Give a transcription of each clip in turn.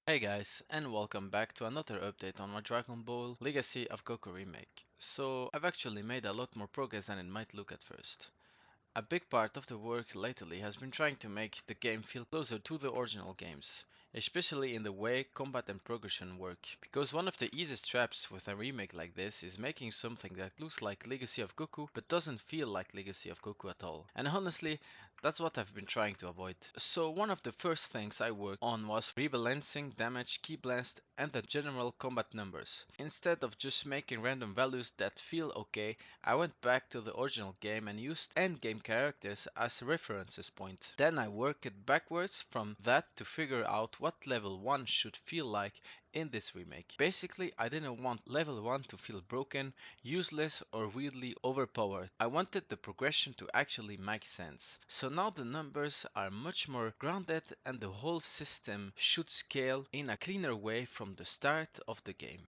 Hey guys, and welcome back to another update on my Dragon Ball Legacy of Goku remake. So, I've actually made a lot more progress than it might look at first. A big part of the work lately has been trying to make the game feel closer to the original games, especially in the way combat and progression work, because one of the easiest traps with a remake like this is making something that looks like Legacy of Goku but doesn't feel like Legacy of Goku at all. And honestly, that's what I've been trying to avoid. So one of the first things I worked on was rebalancing damage, ki blast and the general combat numbers. Instead of just making random values that feel okay, I went back to the original game and used endgame characters as a references point. Then I worked it backwards from that to figure out what level 1 should feel like in this remake. Basically, I didn't want level 1 to feel broken, useless or weirdly overpowered. I wanted the progression to actually make sense. So now the numbers are much more grounded and the whole system should scale in a cleaner way from the start of the game.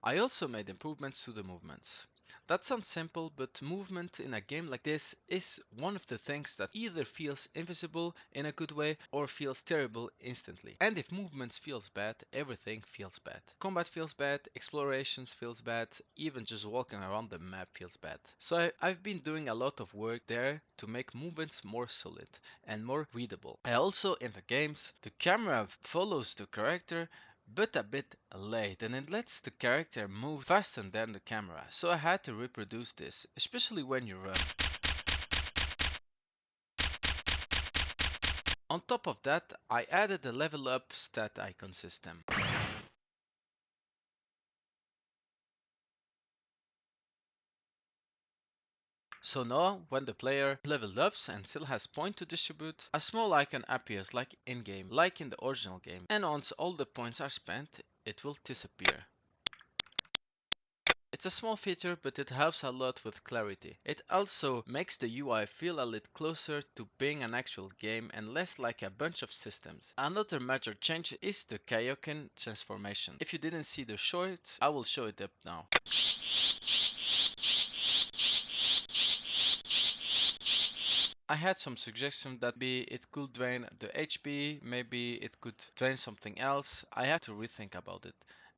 I also made improvements to the movements. That sounds simple, but movement in a game like this is one of the things that either feels invisible in a good way or feels terrible instantly. And if movements feels bad, everything feels bad. Combat feels bad, explorations feels bad, even just walking around the map feels bad. So I've been doing a lot of work there to make movements more solid and more readable. I also in the games, the camera follows the character but a bit late and it lets the character move faster than the camera, so I had to reproduce this, especially when you run. On top of that, I added a level up stat icon system. So now, when the player leveled up and still has points to distribute, a small icon appears like in-game, like in the original game, and once all the points are spent, it will disappear. It's a small feature, but it helps a lot with clarity. It also makes the UI feel a little closer to being an actual game and less like a bunch of systems. Another major change is the Kaioken transformation. If you didn't see the short, I will show it up now. I had some suggestions that maybe it could drain the HP, maybe it could drain something else. I had to rethink about it.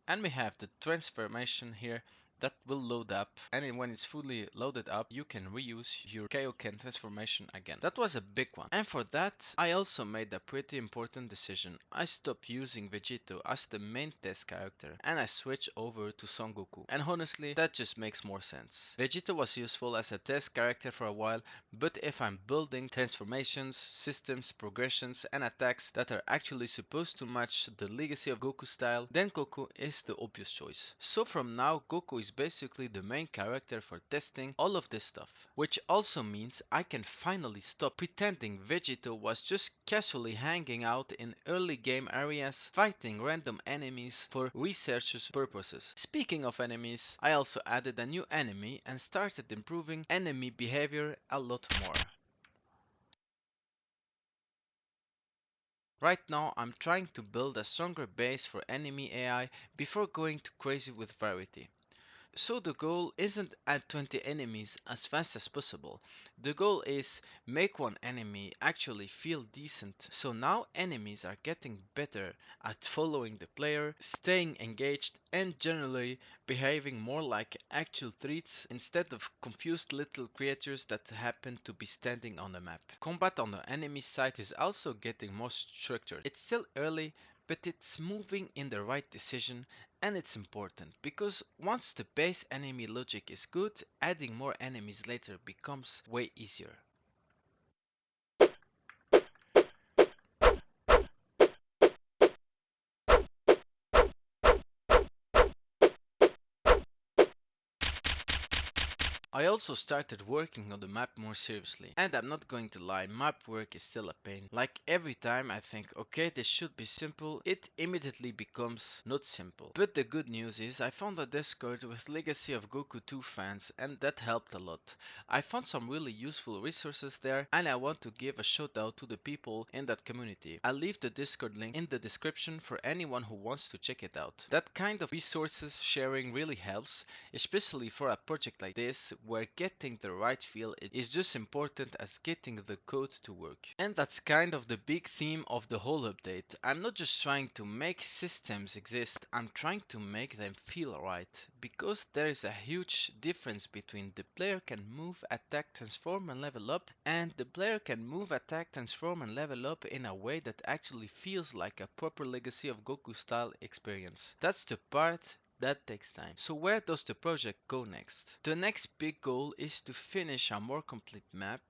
And we have the transformation here that will load up, and when it's fully loaded up you can reuse your Kaioken transformation again. That was a big one, and for that I also made a pretty important decision. I stopped using Vegito as the main test character and I switched over to Son Goku, and honestly that just makes more sense. Vegito was useful as a test character for a while, but if I'm building transformations, systems, progressions and attacks that are actually supposed to match the Legacy of Goku style, then Goku is the obvious choice. So from now Goku is basically the main character for testing all of this stuff. Which also means I can finally stop pretending Vegito was just casually hanging out in early game areas fighting random enemies for researchers purposes. Speaking of enemies, I also added a new enemy and started improving enemy behavior a lot more. Right now I'm trying to build a stronger base for enemy AI before going too crazy with variety. So the goal isn't add 20 enemies as fast as possible. The goal is make one enemy actually feel decent. So now enemies are getting better at following the player, staying engaged and generally behaving more like actual threats instead of confused little creatures that happen to be standing on the map. Combat on the enemy side is also getting more structured. It's still early, but it's moving in the right decision, and it's important because once the base enemy logic is good, adding more enemies later becomes way easier. I also started working on the map more seriously, and I'm not going to lie, map work is still a pain. Like every time I think okay this should be simple, it immediately becomes not simple. But the good news is I found a Discord with Legacy of Goku 2 fans and that helped a lot. I found some really useful resources there and I want to give a shout out to the people in that community. I'll leave the Discord link in the description for anyone who wants to check it out. That kind of resources sharing really helps, especially for a project like this where getting the right feel is just important as getting the code to work. And that's kind of the big theme of the whole update. I'm not just trying to make systems exist, I'm trying to make them feel right. Because there is a huge difference between the player can move, attack, transform and level up, and the player can move, attack, transform and level up in a way that actually feels like a proper Legacy of Goku style experience. That's the part that takes time. So where does the project go next? The next big goal is to finish a more complete map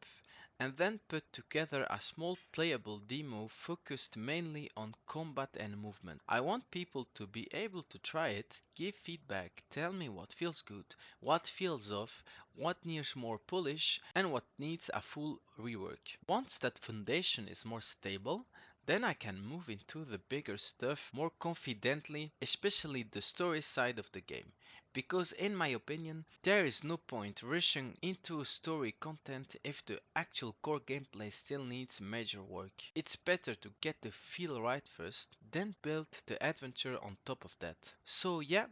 and then put together a small playable demo focused mainly on combat and movement. I want people to be able to try it, give feedback, tell me what feels good, what feels off, what needs more polish, and what needs a full rework. Once that foundation is more stable, then I can move into the bigger stuff more confidently, especially the story side of the game. Because in my opinion, there is no point rushing into story content if the actual core gameplay still needs major work. It's better to get the feel right first, then build the adventure on top of that. So yeah,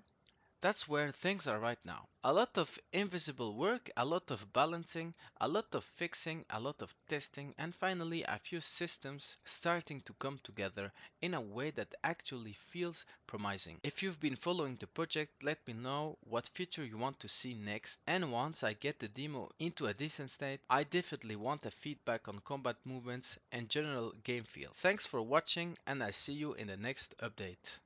that's where things are right now. A lot of invisible work, a lot of balancing, a lot of fixing, a lot of testing, and finally a few systems starting to come together in a way that actually feels promising. If you've been following the project, let me know what feature you want to see next, and once I get the demo into a decent state, I definitely want a feedback on combat movements and general game feel. Thanks for watching, and I see you in the next update.